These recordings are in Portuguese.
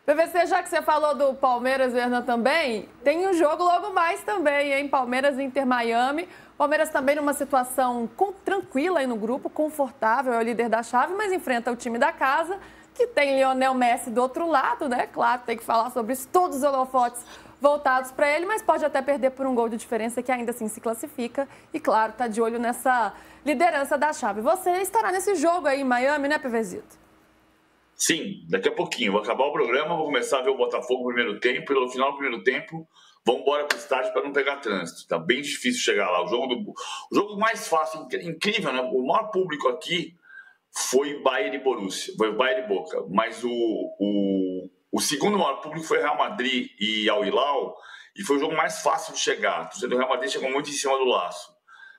PVC, já que você falou do Palmeiras, Hernan, também, tem um jogo logo mais também, hein? Palmeiras e Inter Miami. Palmeiras também numa situação tranquila aí no grupo, confortável, é o líder da chave, mas enfrenta o time da casa, que tem Lionel Messi do outro lado, né? Claro, tem que falar sobre isso, todos os holofotes voltados para ele, mas pode até perder por um gol de diferença, que ainda assim se classifica. E, claro, tá de olho nessa liderança da chave. Você estará nesse jogo aí em Miami, né, PVzito? Sim, daqui a pouquinho. Vou acabar o programa, vou começar a ver o Botafogo no primeiro tempo, e no final do primeiro tempo, vamos embora para o estádio para não pegar trânsito. Tá bem difícil chegar lá. O jogo mais fácil, incrível, né? O maior público aqui foi Bayern e Borussia, foi Bayern e Boca, mas o segundo maior público foi Real Madrid e Al Hilal, e foi o jogo mais fácil de chegar. O torcedor do Real Madrid chegou muito em cima do laço,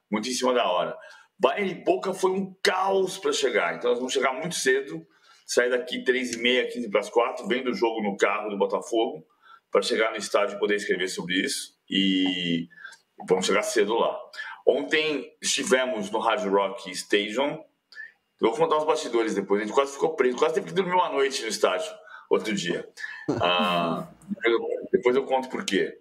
muito em cima da hora. Bayern e Boca foi um caos para chegar, então nós vamos chegar muito cedo, sair daqui 3h30, 15 para as 4, vendo o jogo no carro do Botafogo, para chegar no estádio e poder escrever sobre isso, e vamos chegar cedo lá. Ontem estivemos no Hard Rock Stadium. Eu vou contar os bastidores depois, a gente quase ficou preso, quase teve que dormir uma noite no estádio outro dia. Depois eu conto por quê.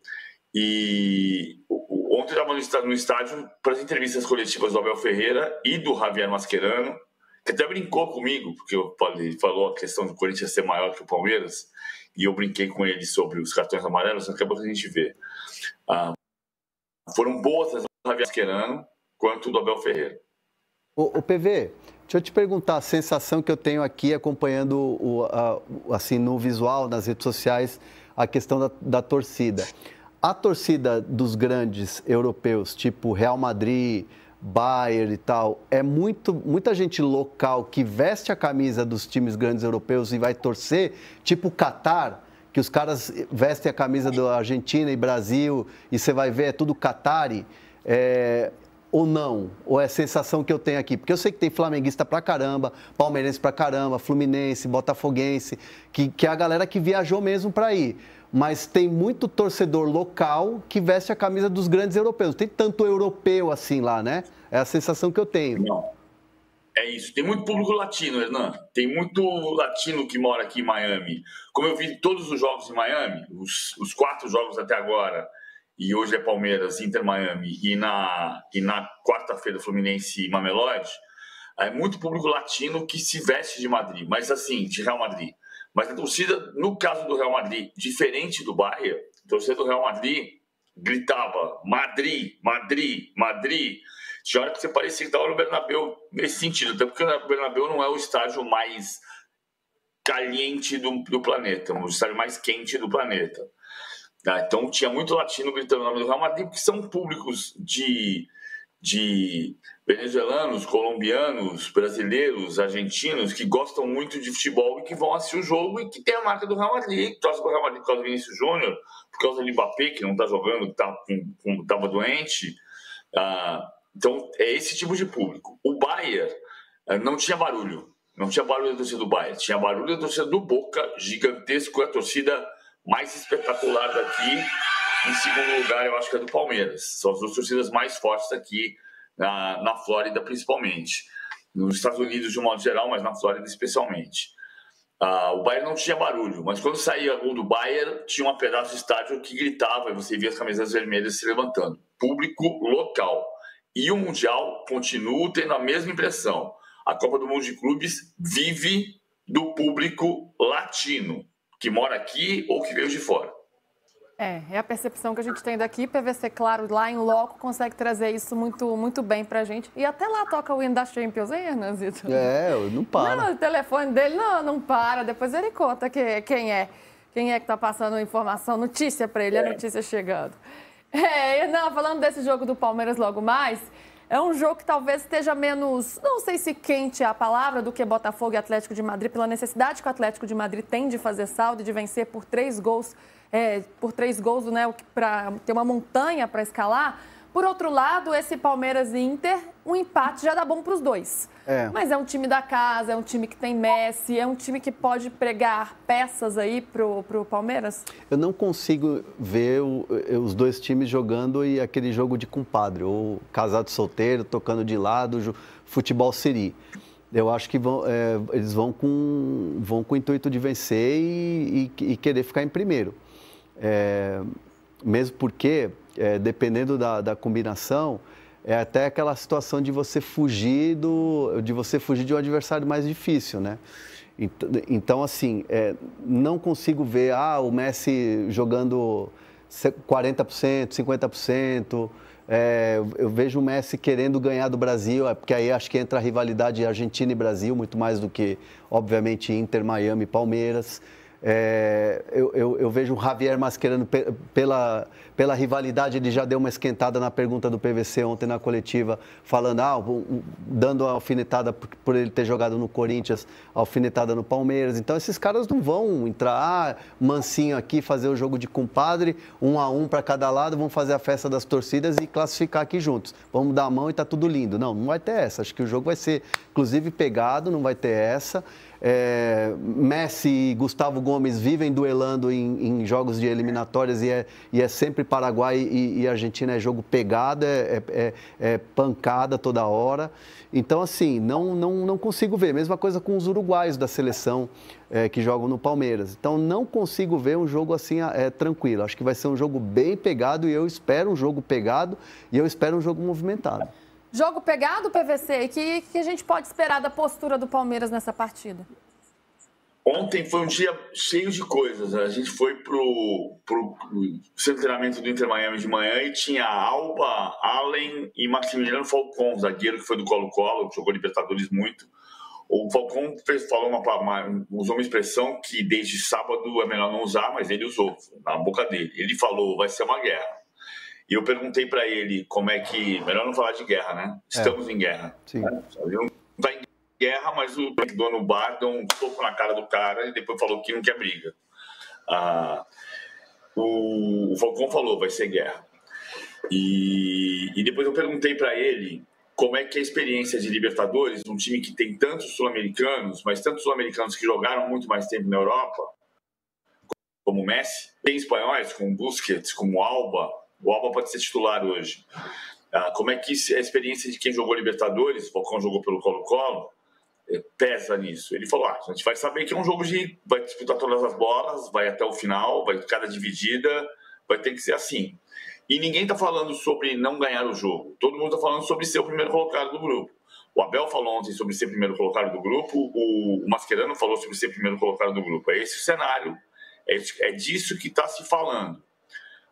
E ontem eu estava no estádio para as entrevistas coletivas do Abel Ferreira e do Javier Mascherano, que até brincou comigo, porque ele falou a questão do Corinthians ser maior que o Palmeiras, e eu brinquei com ele sobre os cartões amarelos, acabou que a gente vê. Foram boas as do Javier Mascherano quanto do Abel Ferreira. O PV, deixa eu te perguntar, a sensação que eu tenho aqui acompanhando assim, no visual, nas redes sociais, a questão da torcida. A torcida dos grandes europeus, tipo Real Madrid, Bayern e tal, é muita gente local que veste a camisa dos times grandes europeus e vai torcer, tipo Catar, que os caras vestem a camisa da Argentina e Brasil e você vai ver, é tudo Qatari. Ou não? Ou é a sensação que eu tenho aqui? Porque eu sei que tem flamenguista pra caramba, palmeirense pra caramba, fluminense, botafoguense, que é a galera que viajou mesmo pra ir. Mas tem muito torcedor local que veste a camisa dos grandes europeus. Tem tanto europeu assim lá, né? É a sensação que eu tenho. Não. É isso. Tem muito público latino, Hernan. Tem muito latino que mora aqui em Miami. Como eu vi todos os jogos em Miami, os 4 jogos até agora, e hoje é Palmeiras, Inter Miami, e na quarta-feira Fluminense e Mamelodi, é muito público latino que se veste de Madrid, mas assim, de Real Madrid. Mas a torcida, no caso do Real Madrid, diferente do Bayern, a torcida do Real Madrid gritava Madrid, Madrid, Madrid. Tinha hora que você parecia que estava no Bernabéu nesse sentido, até porque o Bernabéu não é o estádio mais caliente do planeta, o estádio mais quente do planeta. Então tinha muito latino gritando o nome do Real Madrid, porque são públicos de venezuelanos, colombianos, brasileiros, argentinos, que gostam muito de futebol e que vão assistir o jogo e que tem a marca do Real Madrid, que torce para o Real Madrid por causa do Vinícius Júnior, por causa do Mbappé, que não está jogando, que estava doente. Então é esse tipo de público. O Bayern não tinha barulho. Não tinha barulho da torcida do Bayern, tinha barulho da torcida do Boca, gigantesco, a torcida mais espetacular daqui. Em segundo lugar, eu acho que é do Palmeiras. São as 2 torcidas mais fortes aqui na Flórida, principalmente. Nos Estados Unidos, de um modo geral, mas na Flórida especialmente. O Bayern não tinha barulho, mas quando saía gol do Bayern, tinha um pedaço do estádio que gritava e você via as camisas vermelhas se levantando. Público local. E o Mundial continua tendo a mesma impressão. A Copa do Mundo de Clubes vive do público latino, que mora aqui ou que veio de fora. É a percepção que a gente tem daqui. PVC, claro, lá em loco consegue trazer isso muito, muito bem pra gente. E até lá toca o hino da Champions, hein, Hernanzito? Não para. Não, o telefone dele não para. Depois ele conta quem é que tá passando informação, notícia pra ele, a notícia chegando. Hernan, falando desse jogo do Palmeiras logo mais, é um jogo que talvez esteja menos, não sei se quente é a palavra, do que Botafogo e Atlético de Madrid, pela necessidade que o Atlético de Madrid tem de fazer saldo e de vencer por 3 gols, né, para ter uma montanha para escalar. Por outro lado, esse Palmeiras e Inter, um empate já dá bom para os dois. Mas é um time da casa, é um time que tem Messi, é um time que pode pregar peças aí pro Palmeiras? Eu não consigo ver os 2 times jogando e aquele jogo de compadre, ou casado solteiro, tocando de lado, futebol siri. Eu acho que eles vão com o intuito de vencer e querer ficar em primeiro. Mesmo porque, dependendo da combinação, é até aquela situação de você fugir de um adversário mais difícil, né? Então, assim, não consigo ver o Messi jogando 40%, 50%. Eu vejo o Messi querendo ganhar do Brasil, porque aí acho que entra a rivalidade Argentina e Brasil, muito mais do que, obviamente, Inter, Miami e Palmeiras. Eu vejo o Javier Mascherano pela rivalidade, ele já deu uma esquentada na pergunta do PVC ontem na coletiva, falando, dando a alfinetada por ele ter jogado no Corinthians, a alfinetada no Palmeiras. Então esses caras não vão entrar mansinho aqui, fazer o jogo de compadre, 1-1 para cada lado, vão fazer a festa das torcidas e classificar aqui juntos. Vamos dar a mão e tá tudo lindo. Não vai ter essa. Acho que o jogo vai ser, inclusive, pegado, não vai ter essa. Messi e Gustavo Gomes vivem duelando em jogos de eliminatórias e é sempre Paraguai e Argentina, é jogo pegado, é pancada toda hora. Então, assim, não consigo ver. Mesma coisa com os uruguaios da seleção que jogam no Palmeiras. Então, não consigo ver um jogo assim tranquilo. Acho que vai ser um jogo bem pegado e eu espero um jogo pegado e eu espero um jogo movimentado. Jogo pegado, PVC, e que a gente pode esperar da postura do Palmeiras nessa partida? Ontem foi um dia cheio de coisas. A gente foi pro centro de treinamento do Inter Miami de manhã e tinha Alba, Allen e Maximiliano Falcão, zagueiro que foi do Colo-Colo, que jogou Libertadores muito. O Falcão usou uma expressão que desde sábado é melhor não usar, mas ele usou na boca dele. Ele falou, vai ser uma guerra. E eu perguntei para ele como é que... Melhor não falar de guerra, né? Estamos em guerra. Sim. Né? Ele não está em guerra, mas o dono bar deu um soco na cara do cara e depois falou que não quer briga. O Falcão falou, vai ser guerra. E depois eu perguntei para ele como é que é a experiência de Libertadores, um time que tem tantos sul-americanos, mas tantos sul-americanos que jogaram muito mais tempo na Europa, como o Messi, tem espanhóis, como Busquets, como Alba. O Alba pode ser titular hoje. Como é que a experiência de quem jogou Libertadores, o Falcão jogou pelo Colo-Colo, pesa nisso? Ele falou, a gente vai saber que é um jogo vai disputar todas as bolas, vai até o final, vai cada dividida, vai ter que ser assim. E ninguém está falando sobre não ganhar o jogo. Todo mundo está falando sobre ser o primeiro colocado do grupo. O Abel falou ontem sobre ser primeiro colocado do grupo, o Mascherano falou sobre ser primeiro colocado do grupo. É esse o cenário, é disso que está se falando.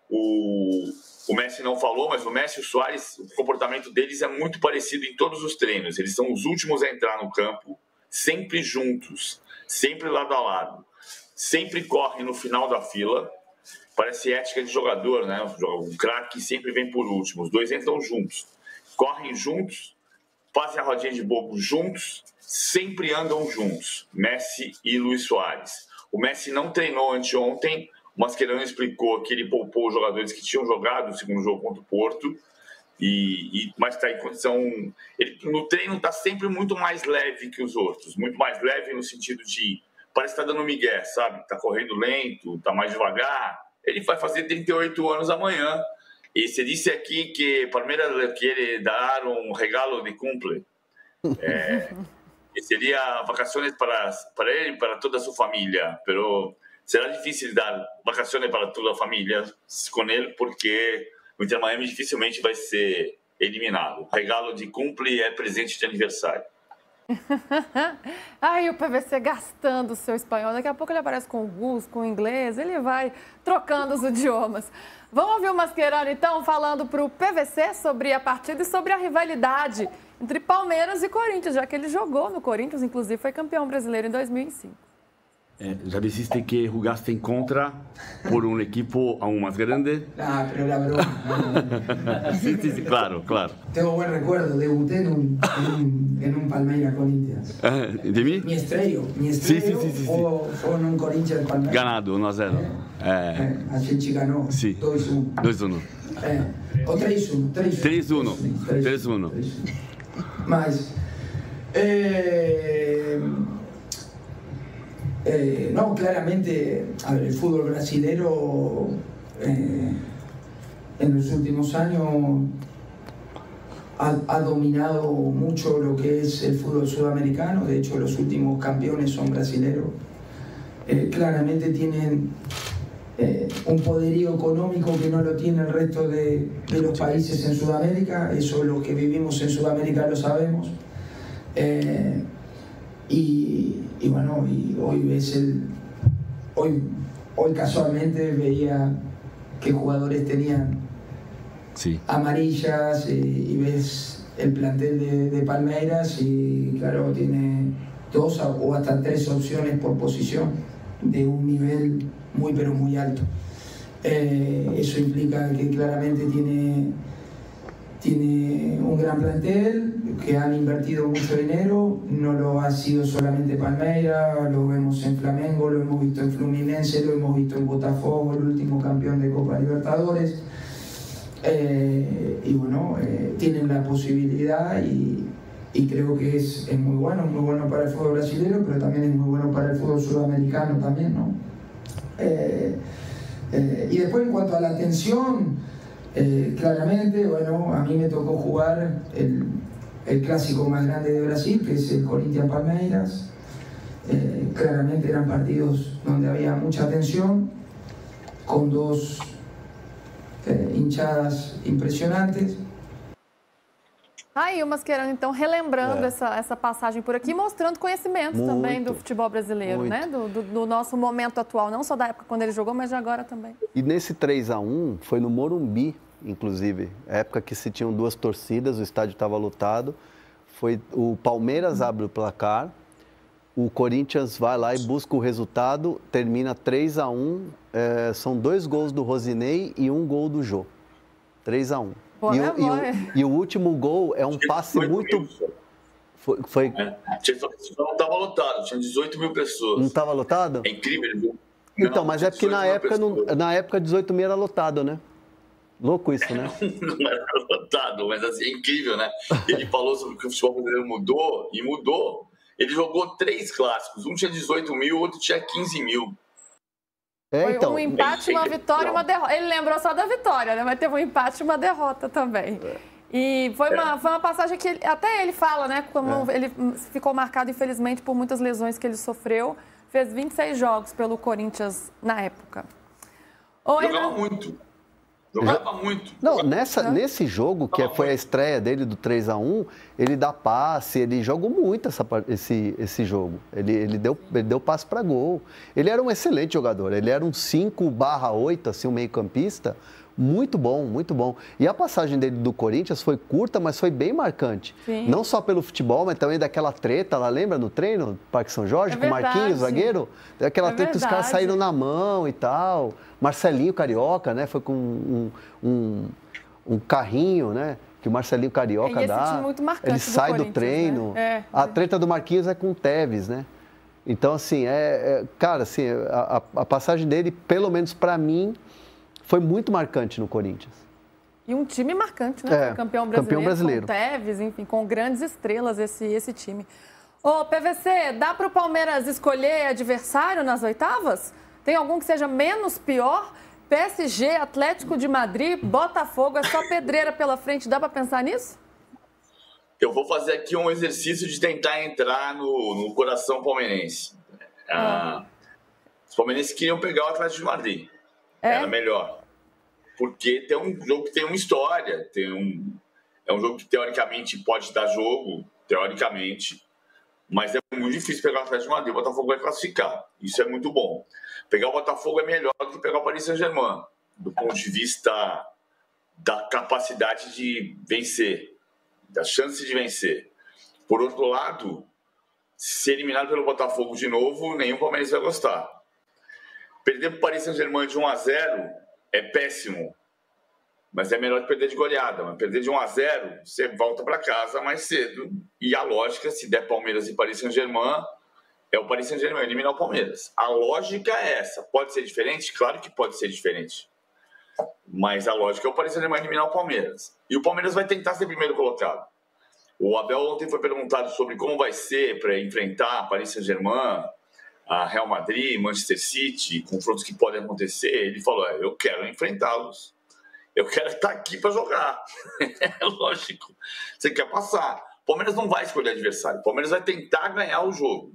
O Messi não falou, mas o Messi e o Suárez, o comportamento deles é muito parecido em todos os treinos. Eles são os últimos a entrar no campo, sempre juntos, sempre lado a lado. Sempre correm no final da fila. Parece ética de jogador, né? O craque sempre vem por último. Os dois entram juntos. Correm juntos, fazem a rodinha de bobo juntos, sempre andam juntos. Messi e Luis Suárez. O Messi não treinou anteontem. O Mascherano explicou que ele poupou os jogadores que tinham jogado o segundo jogo contra o Porto, mas está em condição... Ele, no treino está sempre muito mais leve que os outros, muito mais leve no sentido de... Parece que está dando migué, sabe? Está correndo lento, está mais devagar. Ele vai fazer 38 anos amanhã. E se disse aqui que Palmeiras quer dar um regalo de cumple. Seria vacações para ele e para toda a sua família, pero... Será difícil dar vacações para toda a família com ele, porque o Inter Miami dificilmente vai ser eliminado. O regalo de cumple é presente de aniversário. Ai, o PVC gastando o seu espanhol. Daqui a pouco ele aparece com o Gus, com o inglês. Ele vai trocando os idiomas. Vamos ouvir o Mascherano, então, falando para o PVC sobre a partida e sobre a rivalidade entre Palmeiras e Corinthians, já que ele jogou no Corinthians, inclusive foi campeão brasileiro em 2005. Ya dijiste que jugaste en contra por un equipo aún más grande. Ah, pero era broma. Sí, claro. Tengo buen recuerdo, debuté en un Palmeiras Corinthians. ¿De mí? Mi estrella Sí. fue en un Corinthians Palmeiras. Ganado, 1-0. A gente ganó 2-1. 2-1. O 3-1. 3-1. Mas... no, claramente, el fútbol brasilero en los últimos años ha dominado mucho lo que es el fútbol sudamericano. De hecho, los últimos campeones son brasileños. Claramente tienen un poderío económico que no lo tiene el resto de los países en Sudamérica. Eso los que vivimos en Sudamérica lo sabemos. Y bueno, y hoy ves hoy casualmente veía que jugadores tenían amarillas y ves el plantel de Palmeiras y claro, tiene 2 o hasta 3 opciones por posición de un nivel muy pero muy alto. Eso implica que claramente tiene un gran plantel, que han invertido mucho dinero, no lo ha sido solamente Palmeiras, lo vemos en Flamengo, lo hemos visto en Fluminense, lo hemos visto en Botafogo, el último campeón de Copa Libertadores. Y bueno, tienen la posibilidad y creo que es muy bueno para el fútbol brasileño, pero también es muy bueno para el fútbol sudamericano también, ¿no? Y después en cuanto a la atención, claramente, bueno, a mí me tocó jugar el clásico más grande de Brasil, que es el Corinthians Palmeiras. Claramente eran partidos donde había mucha atención, con 2 hinchadas impressionantes. Aí o Mascherano, então, relembrando essa passagem por aqui, mostrando conhecimento também do futebol brasileiro, né? Do nosso momento atual, não só da época quando ele jogou, mas de agora também. E nesse 3-1 foi no Morumbi, inclusive, época que se tinham 2 torcidas, o estádio estava lotado. O Palmeiras abre o placar, o Corinthians vai lá e busca o resultado, termina 3-1, são 2 gols do Rosinei e 1 gol do Jô. 3-1. E o último gol é um passe muito... Foi... Não estava lotado, tinha 18 mil pessoas. Não estava lotado? É incrível. Viu? Então, mas é porque na época 18 mil era lotado, né? Louco isso, né? Não era lotado, mas assim, é incrível, né? Ele falou sobre que o futebol brasileiro mudou, e mudou. Ele jogou 3 clássicos, um tinha 18 mil, o outro tinha 15 mil. Foi um empate, uma vitória e uma derrota. Ele lembrou só da vitória, né? Mas teve um empate e uma derrota também. E foi uma passagem que até ele fala, né? Como ele ficou marcado, infelizmente, por muitas lesões que ele sofreu. Fez 26 jogos pelo Corinthians na época. Jogava muito. Jogava muito. Não, nesse jogo, que foi a estreia dele do 3-1, ele dá passe, ele jogou muito esse jogo. Ele deu passe para gol. Ele era um excelente jogador, ele era um 5/8, assim, um meio-campista. Muito bom, muito bom. E a passagem dele do Corinthians foi curta, mas foi bem marcante. Sim. Não só pelo futebol, mas também daquela treta lá, lembra, no treino, no Parque São Jorge, com o Marquinhos, zagueiro? Daquela treta que os caras saíram na mão e tal. Marcelinho Carioca, né? Foi com um carrinho, né? Que o Marcelinho Carioca dá. Time muito marcante ele sai do treino. Né? A treta do Marquinhos é com o Tevez, né? Então, assim, cara, assim, a passagem dele, pelo menos para mim, foi muito marcante no Corinthians. E um time marcante, né? Campeão brasileiro. Com Tevez, enfim, com grandes estrelas esse time. Ô, PVC, dá para o Palmeiras escolher adversário nas oitavas? Tem algum que seja menos pior? PSG, Atlético de Madrid, Botafogo, é só pedreira pela frente. Dá para pensar nisso? Eu vou fazer aqui um exercício de tentar entrar no coração palmeirense. Os palmeirenses queriam pegar o Atlético de Madrid. Era melhor. Porque tem um jogo que tem uma história. É um jogo que, teoricamente, pode dar jogo. Teoricamente. Mas é muito difícil pegar o Atlético de Madrid. O Botafogo vai classificar. Isso é muito bom. Pegar o Botafogo é melhor do que pegar o Paris Saint-Germain. Do ponto de vista da capacidade de vencer. Da chance de vencer. Por outro lado, ser eliminado pelo Botafogo de novo, nenhum palmeirense vai gostar. Perder para o Paris Saint-Germain de 1-0 é péssimo, mas é melhor que perder de goleada. Mas perder de 1-0, você volta para casa mais cedo. E a lógica, se der Palmeiras e Paris Saint-Germain, é o Paris Saint-Germain eliminar o Palmeiras. A lógica é essa. Pode ser diferente? Claro que pode ser diferente. Mas a lógica é o Paris Saint-Germain eliminar o Palmeiras. E o Palmeiras vai tentar ser primeiro colocado. O Abel ontem foi perguntado sobre como vai ser para enfrentar Paris Saint-Germain, a Real Madrid, Manchester City, confrontos que podem acontecer. Ele falou, eu quero enfrentá-los Eu quero estar aqui para jogar. É lógico. Você quer passar. O Palmeiras não vai escolher adversário. O Palmeiras vai tentar ganhar o jogo.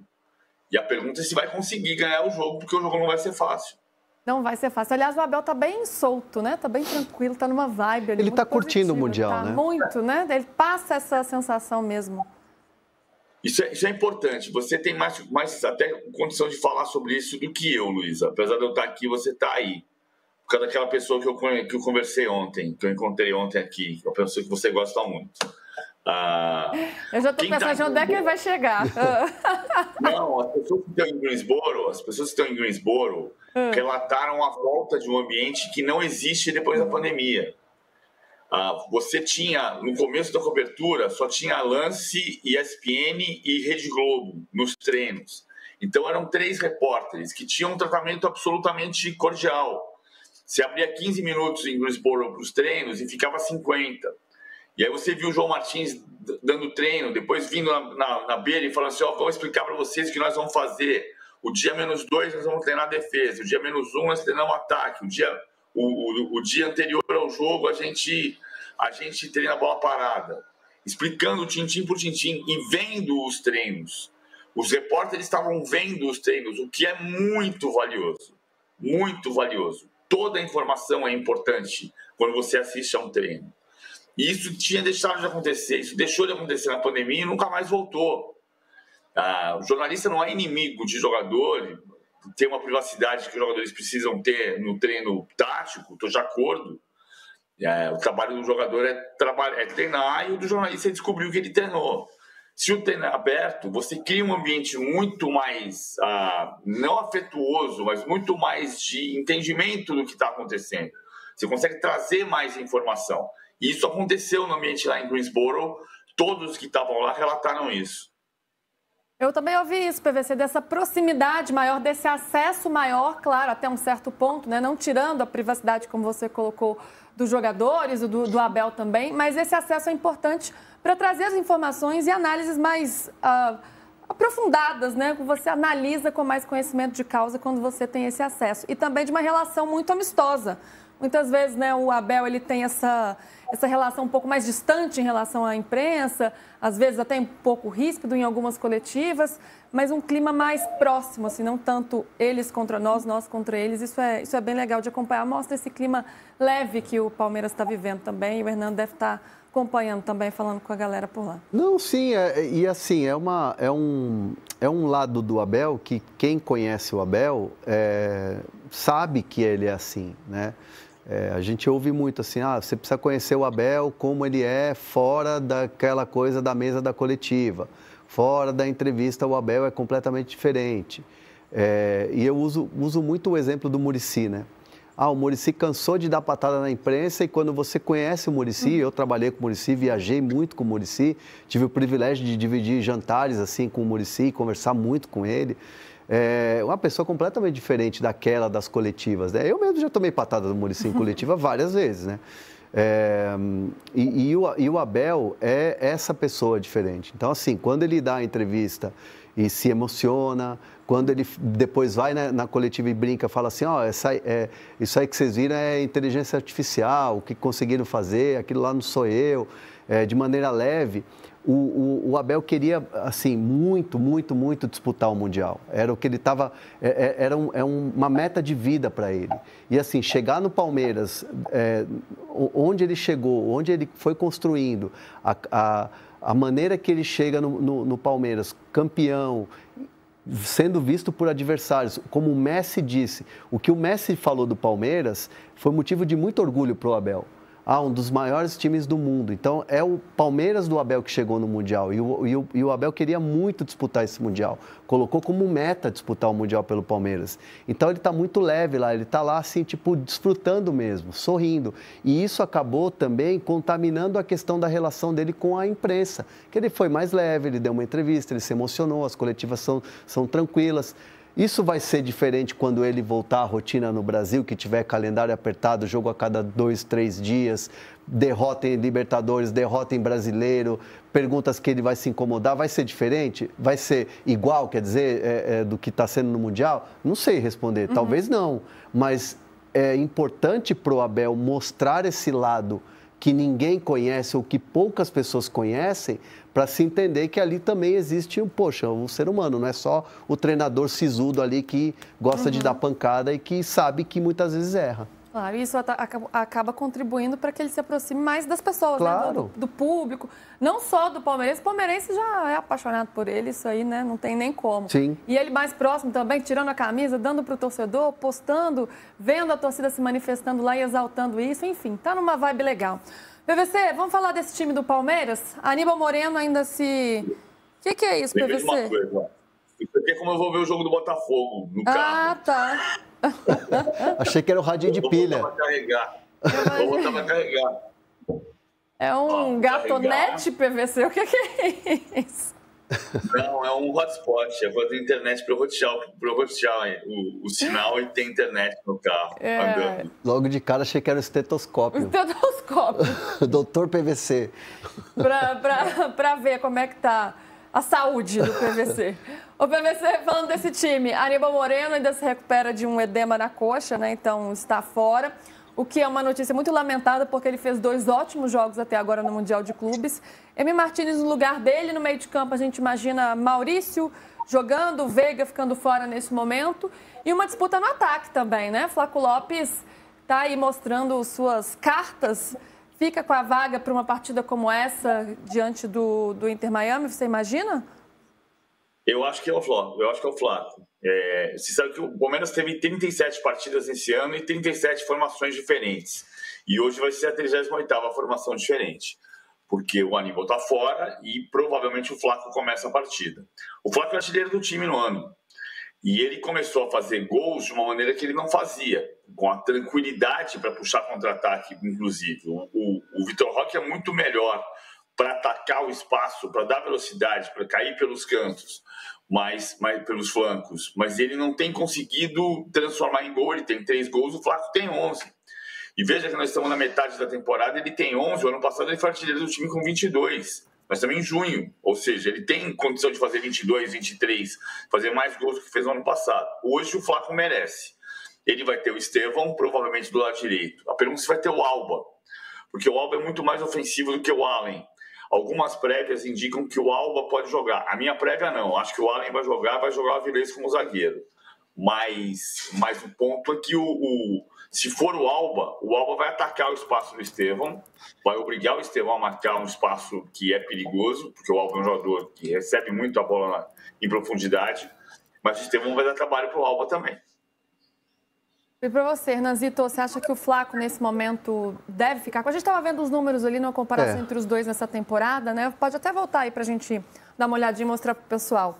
E a pergunta é se vai conseguir ganhar o jogo, porque o jogo não vai ser fácil. Não vai ser fácil. Aliás, o Abel tá bem solto, né? Tá bem tranquilo, tá numa vibe ali. Ele tá curtindo o Mundial, né? Muito, né? Ele passa essa sensação mesmo. Isso é importante. Você tem mais até condição de falar sobre isso do que eu, Luísa. Apesar de eu estar aqui, você tá aí. Por causa daquela pessoa que eu conversei ontem, que eu encontrei ontem aqui, uma pessoa que você gosta muito. Eu já estou pensando onde é que ele vai chegar. Não, as pessoas que estão em Greensboro, relataram a volta de um ambiente que não existe depois da pandemia. Você tinha, no começo da cobertura, só tinha Lance, ESPN e Rede Globo nos treinos. Então eram 3 repórteres que tinham um tratamento absolutamente cordial. Você abria 15 minutos em Greensboro para os treinos e ficava 50. E aí você viu o João Martins dando treino, depois vindo na beira e falando assim, vamos explicar para vocês o que nós vamos fazer. O dia -2 nós vamos treinar a defesa, o dia -1 nós treinamos o ataque, o dia anterior ao jogo a gente treina a bola parada. Explicando tintim por tintim e vendo os treinos. Os repórteres estavam vendo os treinos, o que é muito valioso. Muito valioso. Toda a informação é importante quando você assiste a um treino. E isso tinha deixado de acontecer, isso deixou de acontecer na pandemia e nunca mais voltou. O jornalista não é inimigo de jogador, tem uma privacidade que os jogadores precisam ter no treino tático, estou de acordo. O trabalho do jogador é treinar e o do jornalista é descobrir o que ele treinou. Se o treino é aberto, você cria um ambiente muito mais, não afetuoso, mas muito mais de entendimento do que está acontecendo. Você consegue trazer mais informação. E isso aconteceu no ambiente lá em Greensboro. Todos que estavam lá relataram isso. Eu também ouvi isso, PVC, dessa proximidade maior, desse acesso maior, claro, até um certo ponto, né? Não tirando a privacidade, como você colocou, dos jogadores, do Abel também, mas esse acesso é importante para trazer as informações e análises mais aprofundadas, né? Você analisa com mais conhecimento de causa quando você tem esse acesso. E também de uma relação muito amistosa. Muitas vezes, né, o Abel ele tem essa relação um pouco mais distante em relação à imprensa, às vezes até um pouco ríspido em algumas coletivas, mas um clima mais próximo, assim, não tanto eles contra nós, nós contra eles. Isso é bem legal de acompanhar. Mostra esse clima leve que o Palmeiras está vivendo também, e o Hernando deve estar acompanhando também, falando com a galera por lá. Não, sim, e assim, é um lado do Abel que quem conhece o Abel sabe que ele é assim, né? A gente ouve muito assim, você precisa conhecer o Abel como ele é fora daquela coisa da mesa da coletiva. Fora da entrevista, o Abel é completamente diferente. E eu uso muito o exemplo do Muricy, né? O Muricy cansou de dar patada na imprensa e quando você conhece o Muricy, eu trabalhei com o Muricy, viajei muito com o Muricy, tive o privilégio de dividir jantares assim com o Muricy, conversar muito com ele. Uma pessoa completamente diferente daquela das coletivas, né? Eu mesmo já tomei patada do Muricy em coletiva várias vezes, né? E o Abel é essa pessoa diferente. Então, assim, quando ele dá a entrevista e se emociona, quando ele depois vai na coletiva e brinca, fala assim, isso aí que vocês viram é inteligência artificial, o que conseguiram fazer, aquilo lá não sou eu, de maneira leve. O Abel queria, assim, muito, muito, muito disputar o Mundial. Era o que ele estava... Era uma meta de vida para ele. E, assim, chegar no Palmeiras, onde ele chegou, onde ele foi construindo, a maneira que ele chega no Palmeiras, campeão, sendo visto por adversários, como o Messi disse. O que o Messi falou do Palmeiras foi motivo de muito orgulho para o Abel. Um dos maiores times do mundo. Então, é o Palmeiras do Abel que chegou no Mundial. E o Abel queria muito disputar esse Mundial. Colocou como meta disputar o Mundial pelo Palmeiras. Então, ele está muito leve lá. Ele está lá, assim, tipo, desfrutando mesmo, sorrindo. E isso acabou também contaminando a questão da relação dele com a imprensa. Que ele foi mais leve, ele deu uma entrevista, ele se emocionou, as coletivas são tranquilas. Isso vai ser diferente quando ele voltar à rotina no Brasil, que tiver calendário apertado, jogo a cada 2, 3 dias, derrota em Libertadores, derrota em Brasileiro, perguntas que ele vai se incomodar. Vai ser diferente? Vai ser igual, quer dizer, do que está sendo no Mundial? Não sei responder, talvez não, mas é importante para o Abel mostrar esse lado que ninguém conhece ou que poucas pessoas conhecem, para se entender que ali também existe um ser humano, não é só o treinador sisudo ali que gosta de dar pancada e que sabe que muitas vezes erra. Claro, isso acaba contribuindo para que ele se aproxime mais das pessoas, claro, né? Do público, não só do palmeirense. O palmeirense já é apaixonado por ele, isso aí, né? Não tem nem como. Sim. E ele mais próximo também, tirando a camisa, dando para o torcedor, postando, vendo a torcida se manifestando lá e exaltando isso. Enfim, tá numa vibe legal. PVC, vamos falar desse time do Palmeiras? Aníbal Moreno ainda se... O que é isso, PVC? Uma coisa. Isso aqui é como eu vou ver o jogo do Botafogo no carro. Ah, tá. Achei que era o radinho de pilha. Vou botar pra carregar. É um gatonete, PVC? O que é isso? Não, é um hotspot. É fazer internet para rotear o sinal e ter internet no carro. Andando. Logo de cara achei que era o estetoscópio. Estetoscópio. Doutor PVC. Para ver como é que tá a saúde do PVC. O PVC, falando desse time, Aníbal Moreno ainda se recupera de um edema na coxa, né? Então está fora. O que é uma notícia muito lamentada, porque ele fez 2 ótimos jogos até agora no Mundial de Clubes. Emi Martínez no lugar dele, no meio de campo a gente imagina Maurício jogando, Veiga ficando fora nesse momento. E uma disputa no ataque também, né? Flaco Lopes está aí mostrando suas cartas. Fica com a vaga para uma partida como essa, diante do Inter Miami, você imagina? Eu acho que é o Flaco. Você sabe que o Palmeiras teve 37 partidas esse ano e 37 formações diferentes. E hoje vai ser a 38ª formação diferente. Porque o Aníbal está fora e provavelmente o Flaco começa a partida. O Flaco é artilheiro do time no ano. E ele começou a fazer gols de uma maneira que ele não fazia, com a tranquilidade para puxar contra-ataque, inclusive. O Vitor Roque é muito melhor para atacar o espaço, para dar velocidade, para cair pelos cantos, mas pelos flancos. Mas ele não tem conseguido transformar em gol. Ele tem 3 gols, o Flaco tem 11. E veja que nós estamos na metade da temporada, ele tem 11. O ano passado ele foi artilheiro do time com 22. Mas também em junho. Ou seja, ele tem condição de fazer 22, 23, fazer mais gols do que fez no ano passado. Hoje o Flaco merece. Ele vai ter o Estevão, provavelmente do lado direito. A pergunta é se vai ter o Alba. Porque o Alba é muito mais ofensivo do que o Allen. Algumas prévias indicam que o Alba pode jogar. A minha prévia não. Acho que o Allen vai jogar o Avilés como zagueiro. Mas o ponto é que se for o Alba vai atacar o espaço do Estevão, vai obrigar o Estevão a marcar um espaço que é perigoso, porque o Alba é um jogador que recebe muito a bola em profundidade, mas o Estevão vai dar trabalho para o Alba também. E para você, Hernanzito, você acha que o Flaco, nesse momento, deve ficar? A gente estava vendo os números ali, numa comparação entre os dois nessa temporada, né? Pode até voltar aí para a gente dar uma olhadinha e mostrar para o pessoal.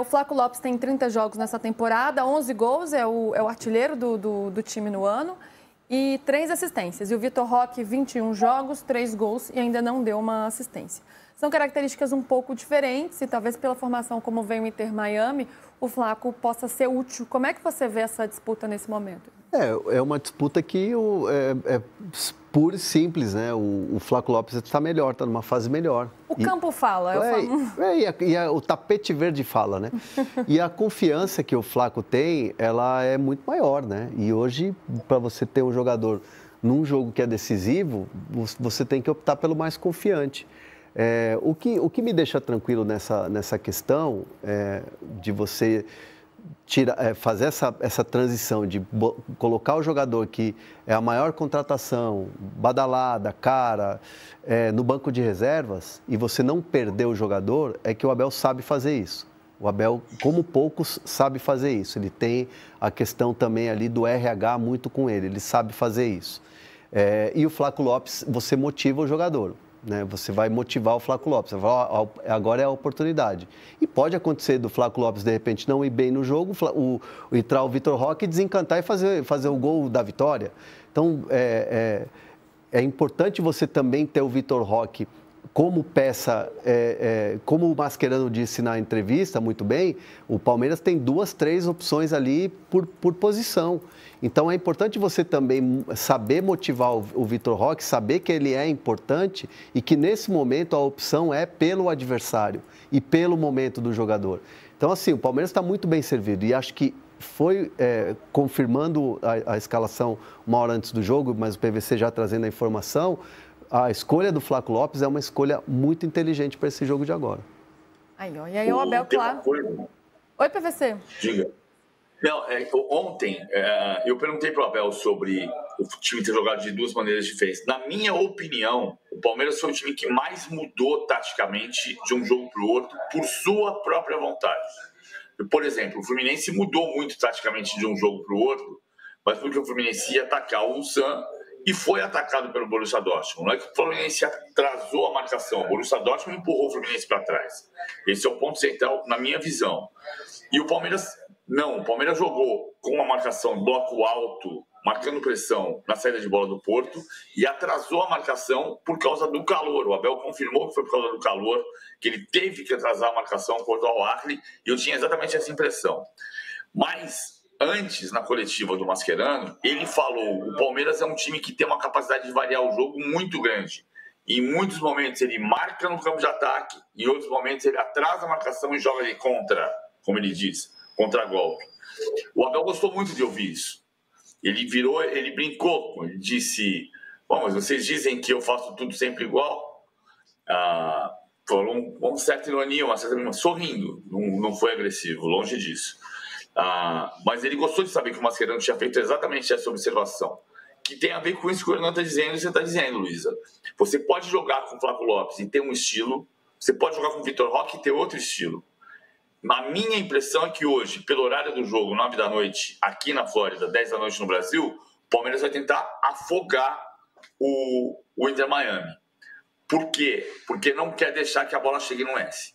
O Flaco Lopes tem 30 jogos nessa temporada, 11 gols, é o artilheiro do time no ano, e 3 assistências. E o Vitor Roque, 21 jogos, 3 gols e ainda não deu uma assistência. São características um pouco diferentes e talvez pela formação como vem o Inter Miami, o Flaco possa ser útil. Como é que você vê essa disputa nesse momento? É uma disputa que é pura e simples, né? O Flaco Lopes está melhor, está numa fase melhor. O campo fala. O tapete verde fala, né? E a confiança que o Flaco tem, ela é muito maior, né? E hoje, para você ter um jogador num jogo que é decisivo, você tem que optar pelo mais confiante. O que me deixa tranquilo nessa questão de você fazer essa transição de colocar o jogador que é a maior contratação, badalada, cara, no banco de reservas e você não perder o jogador, é que o Abel sabe fazer isso. O Abel, como poucos, sabe fazer isso. Ele tem a questão também ali do RH muito com ele sabe fazer isso. E o Flaco Lopes, você motiva o jogador. Né? Você vai motivar o Flaco Lopes, você vai falar, agora é a oportunidade. E pode acontecer do Flaco Lopes, de repente, não ir bem no jogo, entrar o Vitor Roque, desencantar e fazer o gol da vitória. Então, é importante você também ter o Vitor Roque como peça, como o Mascherano disse na entrevista, muito bem, o Palmeiras tem 2, 3 opções ali por posição. Então, é importante você também saber motivar o Vitor Roque, saber que ele é importante e que, nesse momento, a opção é pelo adversário e pelo momento do jogador. Então, assim, o Palmeiras está muito bem servido e acho que foi confirmando a escalação uma hora antes do jogo, mas o PVC já trazendo a informação, a escolha do Flaco Lopes é uma escolha muito inteligente para esse jogo de agora. Aí, ó, e aí o Abel, claro. Oi, PVC. Diga. Não, ontem eu perguntei para o Abel sobre o time ter jogado de duas maneiras diferentes. Na minha opinião, o Palmeiras foi o time que mais mudou taticamente de um jogo para o outro por sua própria vontade. Por exemplo, o Fluminense mudou muito taticamente de um jogo para o outro, mas porque o Fluminense ia atacar o Ulsan e foi atacado pelo Borussia Dortmund. Não é que o Fluminense atrasou a marcação, o Borussia Dortmund empurrou o Fluminense para trás. Esse é o ponto central na minha visão. E o Palmeiras... Não, o Palmeiras jogou com uma marcação bloco alto, marcando pressão na saída de bola do Porto e atrasou a marcação por causa do calor. O Abel confirmou que foi por causa do calor que ele teve que atrasar a marcação contra o Al-Ahly e eu tinha exatamente essa impressão. Mas antes, na coletiva do Mascherano, ele falou que o Palmeiras é um time que tem uma capacidade de variar o jogo muito grande. Em muitos momentos ele marca no campo de ataque, em outros momentos ele atrasa a marcação e joga de contra, como ele diz. Contra-golpe. O Abel gostou muito de ouvir isso. Ele brincou, ele disse: bom, mas vocês dizem que eu faço tudo sempre igual? Falou uma certa ironia, sorrindo, não foi agressivo, longe disso. Mas ele gostou de saber que o Mascherano tinha feito exatamente essa observação, que tem a ver com isso que o Hernan está dizendo e você está dizendo, Luísa. Você pode jogar com o Flaco Lopes e ter um estilo, você pode jogar com o Vitor Roque e ter outro estilo. A minha impressão é que hoje, pelo horário do jogo, 9 da noite, aqui na Flórida, 10 da noite no Brasil, o Palmeiras vai tentar afogar o Inter Miami. Por quê? Porque não quer deixar que a bola chegue no lance.